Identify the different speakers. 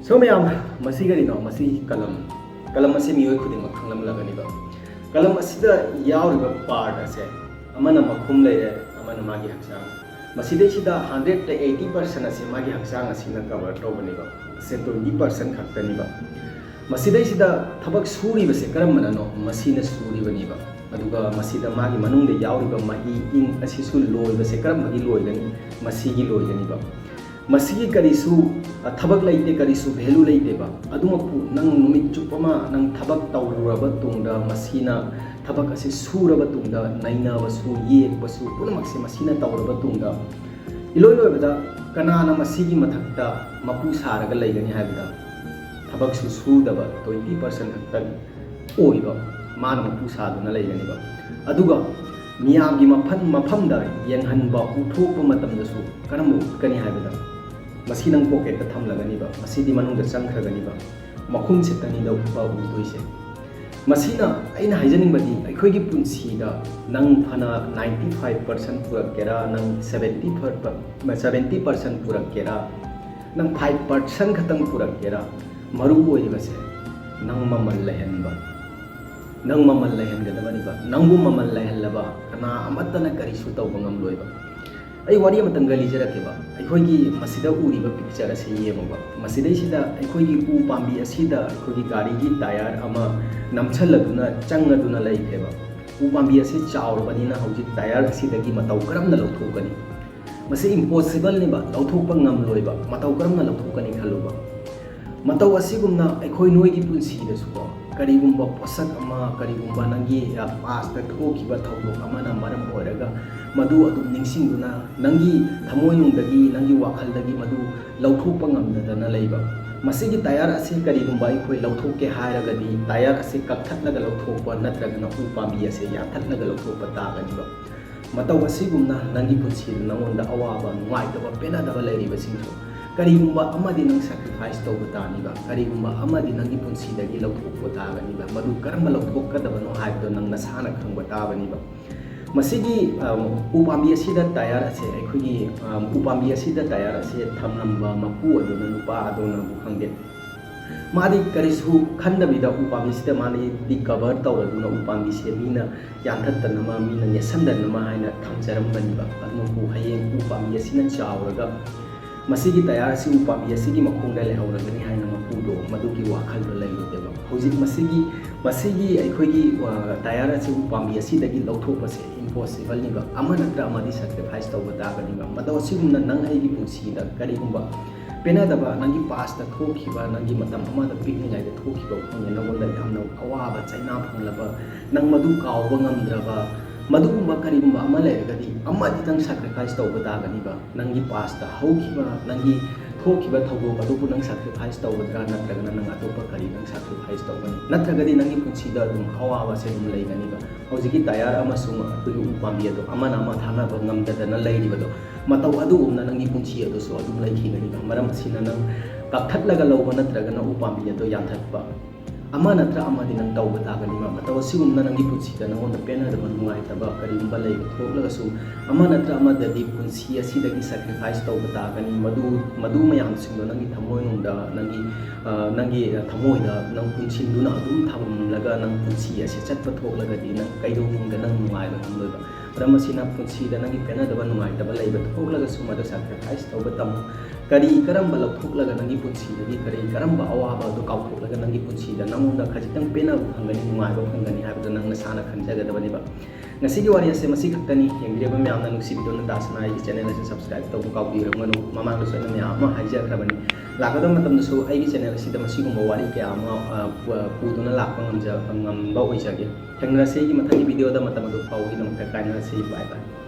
Speaker 1: So ma'am मसी करीनो मसी कलम असे मियोय खुदिमक खंगलमलगनिबा कलम असिदा यावरिबा पार्ट असे अमना मखुम लेरे अमना मागी हक्सांग मसीदेसिदा 180% असे मागी हक्सांग असिना कवर तोबनिबा से 20% खक्तनिबा मसीदेसिदा थबक सूरिबसे करमननो मसीना सूरिबनिबा अदुगा मसीदा मागी मनुंगदे यावरिबा मही इन असिसु लोइबसे करमगी लोइगनि मसीगी लोइगनिबा मसीगी करिसु थबक लेते करिसु भेलू लेतेबा अदुमपु नंग नुमित चुपमा नंग थबक तौरुरबा तुंगदा मसीना थबक असे सूरबा तुंगदा नैनाबसु येकबसु पुनमक्से मसीना तौरबा तुंगदा इलोइलोइबदा कनाना मसीगी मथक्ता मपु सारगा लेगनि हाबिदा थबक सु सुदबा 20% खक्तन ओइबा मान मपु सादुना लेगनिबा अदुगा मियामगी मफमदा यंगहनबा उथोकबा मतमदसु करमु कनि हाबिदा मसी नंग पॉकेट थमलगनिबा मसीदी मनुंग चंखरगनिबा मखुम सेतनीदा उपा उदोइसे मसीना अइना हाइजनिंगबदी अखोइगी पुंसीदा नंग फना 95% पुरकेरा नंग 70% पुरकेरा नंग 5% खतंग पुरकेरा मरु ओइबसे नंग ममल लहनबा नंग ममल लहनगदबनिबा नंगु ममल लहनलबा कना अमतना करिसु तौबा ngam आई वारी मतंग लीजरकेबा अखोइगी मसीदा उरिबा पिक्चर असे येमबा मसीदैसिदा अखोइगी उ पांबी असिदा अखोइगी गाड़ीगी टायर अमा नमछलदुना चंगदुना लैखेबा उ पांबी असे चावरबनिना हौजि टायर असिदगी मतौ करमना लौथोकनी मसे इम्पॉसिबल नेबा लौथोकपा ngamloiba मतौ करमना लौथोकनी खलुबा मतौ असिगुमना अखोइ नोइगी पुंसीदसुको करिगुम्बा पोसक अमा करिगुम्बा नंगी पास्ट थोखिबा थौदोक अमाना मरम ओइरगा मधु अदुम निंगसिंगुना नंगी थमोइनुंदगी नंगी वाखलदगी मधु लौथोकपा ngamdadana leiba मसीगी टायर असे करिगुम्बा अखोइ लौथोके हायरगदी टायर असे कक्थटलगा लौथोकपा नत्रगना उ पांबी असे याथटलगा लौथोकपा तागनिबा मतौ असिगुमना नंगी पुंसीदा नंगोंदा अवाबा नुंगाइतबा पेनादबा लेरिबसिंगसु करिगुम्बा अमदि नंग सैक्रिफाइस तौबा तानिबा करिगुम्बा अमदि नंगी पुंसीदगी लौथोकपा तागनिबा मधु करम लौथोकदबनो हाइबदो नंग नसाना खंगबा ताबनिबा मसीगी उपांबी असिदा टायर असे अखोइगी उपांबी असिदा टायर असे थमलंबा मपु अदुना नुपा अदुना बुखंगे मादी करिसु खंदबिदा उपांबी सिदा मानी दि कवर तौरदुना उपांबी से मीना यांथतनमा मीना नेसंदनमा हाइना थमजरमबनिबा अदुमपु हयें उपांबी असिना चावरगा मसीगी टायर असे उपांबी असिगी मखोंदा लेहौरगनि हाइना मपुदो मदुगी वाखलदो लेलोदेबा हौजिक मसीगी अखोइगी टायर असे उपांबी असिदगी लौथोकपसे इम्पॉसिबल निबा अमा नत्रा अमादी सैक्रिफाइस तौबा तागनिबा मदो असिगुमना नंग आइगी पुंसीदा करिगुम्बा पेनादबा नंगी पास्ट थोखिबा नंगी मतम अमादा पिकनिगाइदा थोखिबा खोंगे नंगोंदा यामना अवाबा चाइना फंगलबा नंग मदु कावबा ngamdraba मदुगुम्बा करिगुम्बा अमा लेरगदी अमादी तंग सैक्रिफाइस तौबा तागनिबा नंगी पास्ट हौखिबा नंगी थोखिबा थौदोक अदुबु नंग सैक्रिफाइस तौबद्रा नत्रगना नंग अतोपा करि नंग सैक्रिफाइस तौबनी नत्रगदी नंगी पुंसीदा दुम अवाबा से दुम लेगनिबा हौजिकी टायर अमसुंग अखोइगी उपांबी अदो अमाना अमा थानाबा ngamdadana लेरिबदो मतौ अदुगुमना नंगी पुंसी अदोसु अदुम लेखिगनिबा मरम असिना नंग कक्थटलगा लौबा नत्रगना उपांबी अदो यांथटपा अमा नत्र अमादि नंग तौबा तागनिबा मतौ असिगुमना नंगी पुंसीदा नंगोंदा पेनादबा नुंगाइतबा करिगुम्बा लेब थोकलगसु अमा नत्र अमाददि पुंसी असिदगी सैक्रिफाइस तौबा तागनि मदु मयामसिंगो नंगी थमोइनुंदा नंगी थमोइदा नंग पुंसिंदुना अदुम थमलगा नंग पुंसी असे चटपा थोकलगदि नंग कैदोनिंदा नंग नुंगाइबा थमलोइबा रमसिना पुंसीदा नंगी पेनादबा नुंगाइतबा लेब थोकलगसु मदु सैक्रिफाइस तौबा तमु करी करम्बा लौथोकलगा नंगी पुंसीदगी करी करम्बा अवाबा दो काउथोकलगा नंगी पुंसीदा नंगोंदा खजितंग पेनाबु फंगनि नुंगाइबा फंगनि हाइबदो नंग नसाना खंजगदबनिबा ngasiगी wari ase masi khaktani yengreba myamna nuksibidona dasana ai channel ase subscribe tawbu kaubiranganu mamang do sona myam ma haijakrabani lakada matamdasu ai channel ase da masi gumba wari kya ama puduna lakpa ngamja ngamba oijage thangra se gi mathagi video da matam do pawgi namka kaina se bye bye